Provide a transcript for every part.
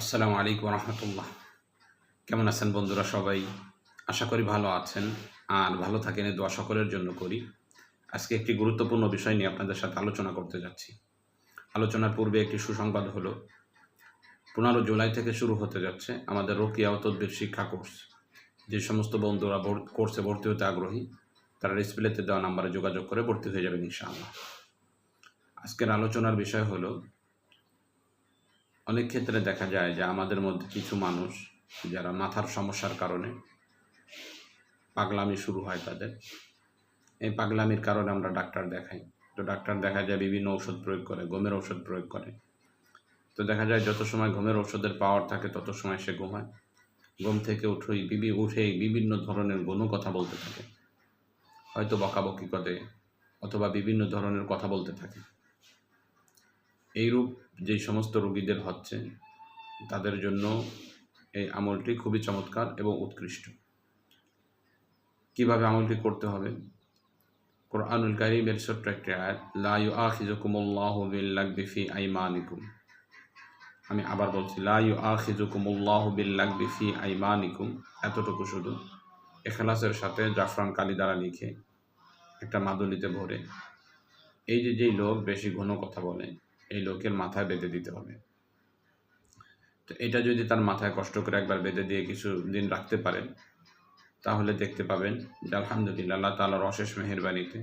আসসালামু আলাইকুম রহমতুল্লাহ। কেমন আছেন বন্ধুরা সবাই? আশা করি ভালো আছেন। আর ভালো থাকেন এই দোয়া সকলের জন্য করি। আজকে একটি গুরুত্বপূর্ণ বিষয় নিয়ে আপনাদের সাথে আলোচনা করতে যাচ্ছি। আলোচনার পূর্বে একটি সুসংবাদ হলো 15 জুলাই থেকে শুরু হতে যাচ্ছে আমাদের রোকিয়া ও তদবির শিক্ষা কোর্স। যে সমস্ত বন্ধুরা কোর্সে ভর্তি হতে আগ্রহী তারা ডিসপ্লেতে দেওয়া নাম্বারে যোগাযোগ করে ভর্তি হয়ে যাবেন ইনশাআল্লাহ। আজকের আলোচনার বিষয় হলো, অনেক ক্ষেত্রে দেখা যায় যে আমাদের মধ্যে কিছু মানুষ যারা মাথার সমস্যার কারণে পাগলামি শুরু হয় তাদের। এই পাগলামির কারণে আমরা ডাক্তার দেখাই। তো ডাক্তার দেখা যায় বিভিন্ন ঔষধ প্রয়োগ করে, ঘুমের ঔষধ প্রয়োগ করে। তো দেখা যায় যত সময় ঘুমের ঔষধের পাওয়ার থাকে তত সময় সে ঘুমায়। ঘুম থেকে উঠেই বিভিন্ন ধরনের গণ কথা বলতে থাকে, হয়তো বকাবকি করে অথবা বিভিন্ন ধরনের কথা বলতে থাকে। এইরূপ যেই সমস্ত রোগীদের হচ্ছে তাদের জন্য এই আমলটি খুবই চমৎকার এবং উৎকৃষ্ট। কিভাবে আমলটি করতে হবে? কোরআনুল কারীমের ছোট্ট একটি আয়াত, লা ইউআখিযুকুমুল্লাহু বিল্লাগবি ফি আইমানিকুম। আমি আবার বলছি, লা ইউআখিযুকুমুল্লাহু বিল্লাগবি ফি আইমানিকুম। এতটুকু শুধু ইখলাসের সাথে জাফরান কালি দ্বারা লিখে একটা মাদুলিতে ভরে যেই লোক বেশি ঘন কথা বলে এই লোকের মাথায় বেঁধে দিতে হবে। তো এটা যদি তার মাথায় কষ্ট করে একবার বেঁধে দিয়ে কিছু দিন রাখতে পারেন, তাহলে দেখতে পাবেন যে আলহামদুলিল্লাহ আল্লাহ তাআলার অশেষ মেহেরবানিতে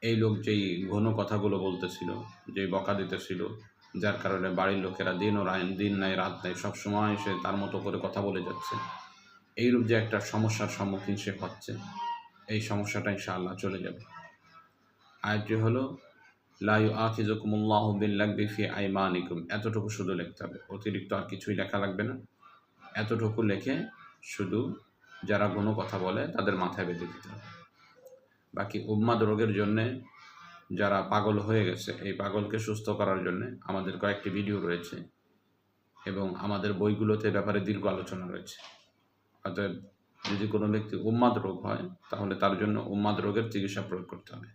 এই লোক যেই ঘন কথাগুলো বলতেছিল, যেই বকা দিতেছিল, যার কারণে বাড়ির লোকেরা দিন নাই রাত নাই সবসময় সে তার মতো করে কথা বলে যাচ্ছে, এইরূপ যে একটা সমস্যার সম্মুখীন সে হচ্ছে, এই সমস্যাটা ইনশাআল্লাহ চলে যাবে। আয়াতটি হলো, লা ইউআখিযুকুমুল্লাহু বিল্লাগবি ফি আইমানিকুম। এতটুকু শুধু লিখতে হবে, অতিরিক্ত আর কিছুই লেখা লাগবে না। এতটুকু লিখে শুধু যারা ঘন কথা বলে তাদের মাথায় বেঁধে দিতে হবে। বাকি উন্মাদ রোগের জন্যে যারা পাগল হয়ে গেছে, এই পাগলকে সুস্থ করার জন্যে আমাদের কয়েকটি ভিডিও রয়েছে এবং আমাদের বইগুলোতে ব্যাপারে দীর্ঘ আলোচনা রয়েছে। অতএব যদি কোনো ব্যক্তি উন্মাদ রোগ হয় তাহলে তার জন্য উন্মাদ রোগের চিকিৎসা প্রয়োগ করতে হবে।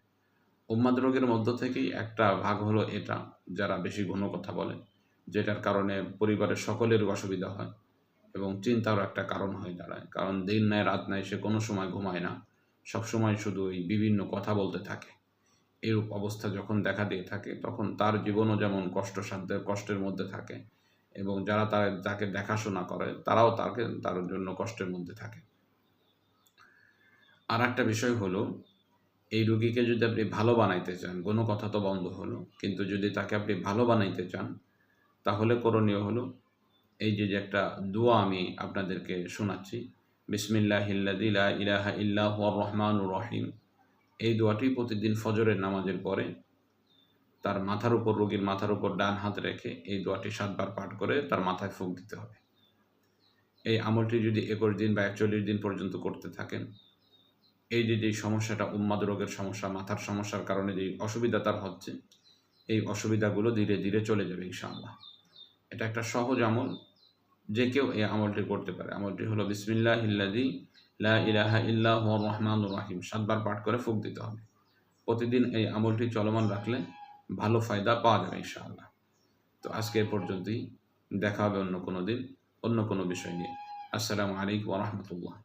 উন্মাদ রোগের মধ্য থেকেই একটা ভাগ হলো এটা, যারা বেশি ঘন কথা বলে, যেটার কারণে পরিবারের সকলের অসুবিধা হয় এবং চিন্তারও একটা কারণ হয়ে দাঁড়ায়। কারণ দিন নাই রাত নাই সে কোনো সময় ঘুমায় না, সবসময় শুধু এই বিভিন্ন কথা বলতে থাকে। এরূপ অবস্থা যখন দেখা দিয়ে থাকে তখন তার জীবনও যেমন কষ্টের মধ্যে থাকে এবং যারা তাকে দেখাশোনা করে তারাও তার জন্য কষ্টের মধ্যে থাকে। আর একটা বিষয় হলো, এই রোগীকে যদি আপনি ভালো বানাইতে চান, কোনো কথা তো বন্ধ হলো, কিন্তু যদি তাকে আপনি ভালো বানাইতে চান তাহলে করণীয় হলো এই যে একটা দোয়া আমি আপনাদেরকে শোনাচ্ছি, বিসমিল্লাহিল্লাযী লা ইলাহা ইল্লা হুয়ার রহমানুর রহিম। এই দোয়াটি প্রতিদিন ফজরের নামাজের পরে তার রোগীর মাথার উপর ডান হাত রেখে এই দোয়াটি 7 বার পাঠ করে তার মাথায় ফুঁক দিতে হবে। এই আমলটি যদি 21 দিন বা 41 দিন পর্যন্ত করতে থাকেন, যেই সমস্যাটা উন্মাদ রোগের সমস্যা, মাথার সমস্যার কারণে যেই অসুবিধা তার হচ্ছে, এই অসুবিধাগুলো ধীরে ধীরে চলে যাবে ইনশাআল্লাহ। এটা একটা সহজ আমল, যে কেউ এই আমলটি করতে পারে। আমলটি হলো বিসমিল্লাহিল্লাযী লা ইলাহা ইল্লা হুয়ার রহমানুর রহিম। 7 বার পাঠ করে ফুঁক দিতে হবে। প্রতিদিন এই আমলটি চলমান রাখলে ভালো ফায়দা পাওয়া যাবে ইনশাআল্লাহ। তো আজকে এ পর্যন্তই। দেখা হবে অন্য কোনো দিন অন্য কোনো বিষয় নিয়ে। আসসালামু আলাইকুম ওয়া রাহমাতুল্লাহ।